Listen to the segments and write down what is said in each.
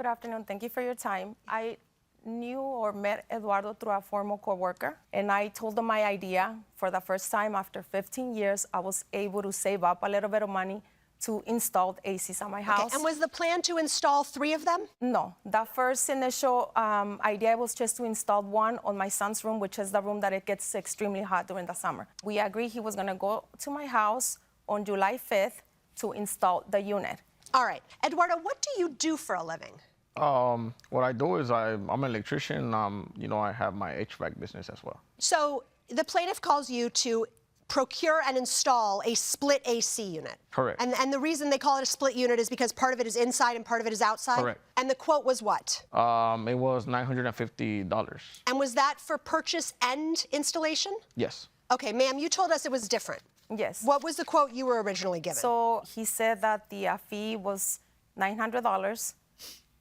Good afternoon. Thank you for your time. I knew or met Eduardo through a former coworker, and I told him my idea. For the first time after 15 years, I was able to save up a little bit of money to install ACs at my house. Okay. And was the plan to install 3 of them? No. The first initial idea was just to install one on my son's room, which is the room that it gets extremely hot during the summer. We agreed he was going to go to my house on July 5th to install the unit. All right. Eduardo, what do you do for a living? What I do is I'm an electrician. I have my HVAC business as well. So the plaintiff calls you to procure and install a split AC unit. Correct. And the reason they call it a split unit is because part of it is inside and part of it is outside? Correct. And the quote was what? It was $950. And was that for purchase and installation? Yes. Okay, ma'am, you told us it was different. Yes. What was the quote you were originally given? So he said that the fee was $900,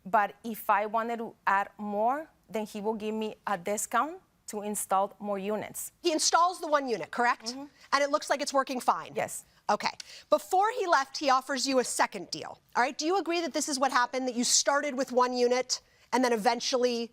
but if I wanted to add more, then he will give me a discount to install more units. He installs the 1 unit, correct? Mm-hmm. And it looks like it's working fine? Yes. Okay. Before he left, he offers you a second deal. All right, do you agree that this is what happened, that you started with 1 unit and then eventually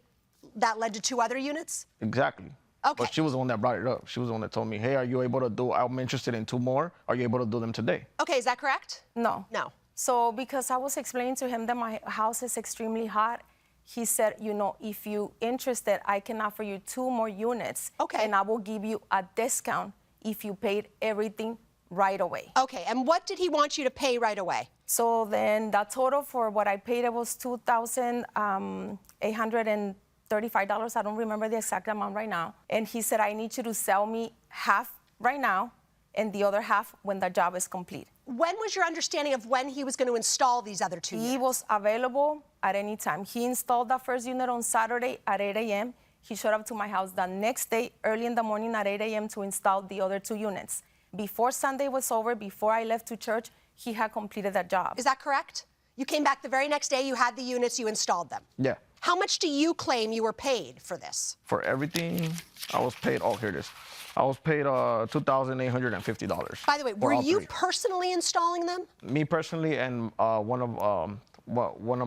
that led to 2 other units? Exactly. Okay. But she was the one that brought it up. She was the one that told me, hey, are you able to do, I'm interested in 2 more. Are you able to do them today? Okay, is that correct? No. No. So because I was explaining to him that my house is extremely hot, he said, if you're interested, I can offer you 2 more units. Okay. And I will give you a discount if you paid everything right away. Okay, and what did he want you to pay right away? So then the total for what I paid, it was $2,835. I don't remember the exact amount right now. And he said, I need you to sell me half right now and the other half when the job is complete. When was your understanding of when he was going to install these other 2 units? He was available at any time. He installed the first unit on Saturday at 8 a.m. He showed up to my house the next day, early in the morning at 8 a.m. to install the other 2 units. Before Sunday was over, before I left to church, he had completed that job. Is that correct? You came back the very next day, you had the units, you installed them? Yeah. How much do you claim you were paid for this? For everything, I was paid, here it is. I was paid $2,850. By the way, were you personally installing them? Me personally and one of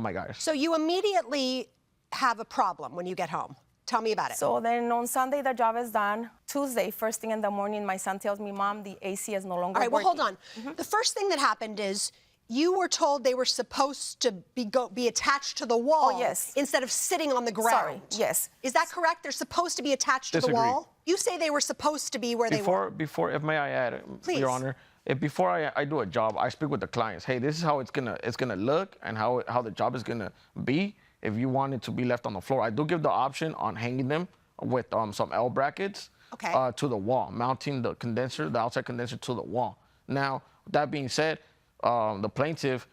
my guys. So you immediately have a problem when you get home. Tell me about it. So then on Sunday, the job is done. Tuesday, first thing in the morning, my son tells me, Mom, the AC is no longer working. All right, well, hold on. The first thing that happened is you were told they were supposed to be attached to the wall instead of sitting on the ground. Sorry, yes. Is that correct? They're supposed to be attached to the wall? You say they were supposed to be where they were. Before, if may I add, please. Your Honor, before I do a job, I speak with the clients. Hey, this is how it's gonna look and how the job is gonna be. If you want it to be left on the floor, I do give the option on hanging them with some L brackets to the wall, mounting the outside condenser to the wall. Now, that being said, the plaintiff,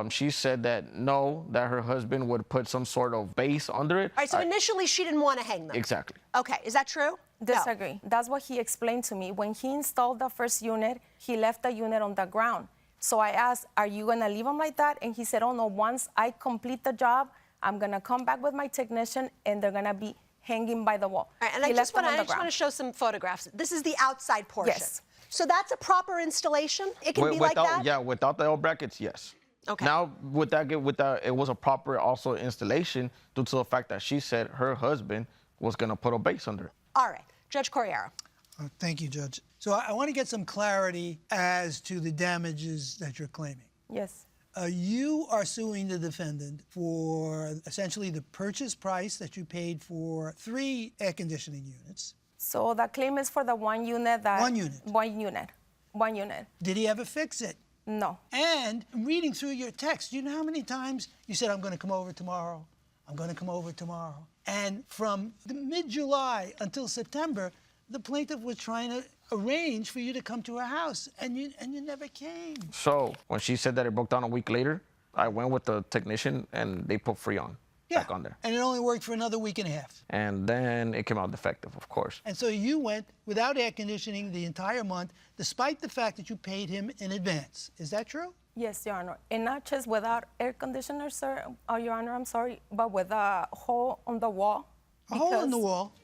she said that no, that her husband would put some sort of base under it. All right, so initially she didn't want to hang them. Exactly. Okay, is that true? Disagree. No. That's what he explained to me. When he installed the first unit, he left the unit on the ground. So I asked, are you going to leave them like that? And he said, oh, no, once I complete the job, I'm going to come back with my technician, and they're going to be hanging by the wall. All right, and I just want to show some photographs. This is the outside portion. Yes. So that's a proper installation? It can be like that? Yeah, without the L brackets, yes. Okay. Now, with that, it was a proper also installation due to the fact that she said her husband was going to put a base under it. All right. Judge Corriero. Thank you, Judge. So I want to get some clarity as to the damages that you're claiming. Yes. You are suing the defendant for essentially the purchase price that you paid for 3 air conditioning units. So the claim is for the 1 unit that... 1 unit? 1 unit. 1 unit. Did he ever fix it? No. And reading through your text, do you know how many times you said, I'm going to come over tomorrow? I'm going to come over tomorrow. And from the mid-July until September, the plaintiff was trying to arrange for you to come to her house, and you never came. So when she said that it broke down a week later, I went with the technician, and they put Freon back on there. And it only worked for another week and a half. And then it came out defective, of course. And so you went without air conditioning the entire month, despite the fact that you paid him in advance. Is that true? Yes, Your Honor. And not just without air conditioner, sir, Your Honor, I'm sorry, but with a hole on the wall. A hole in the wall?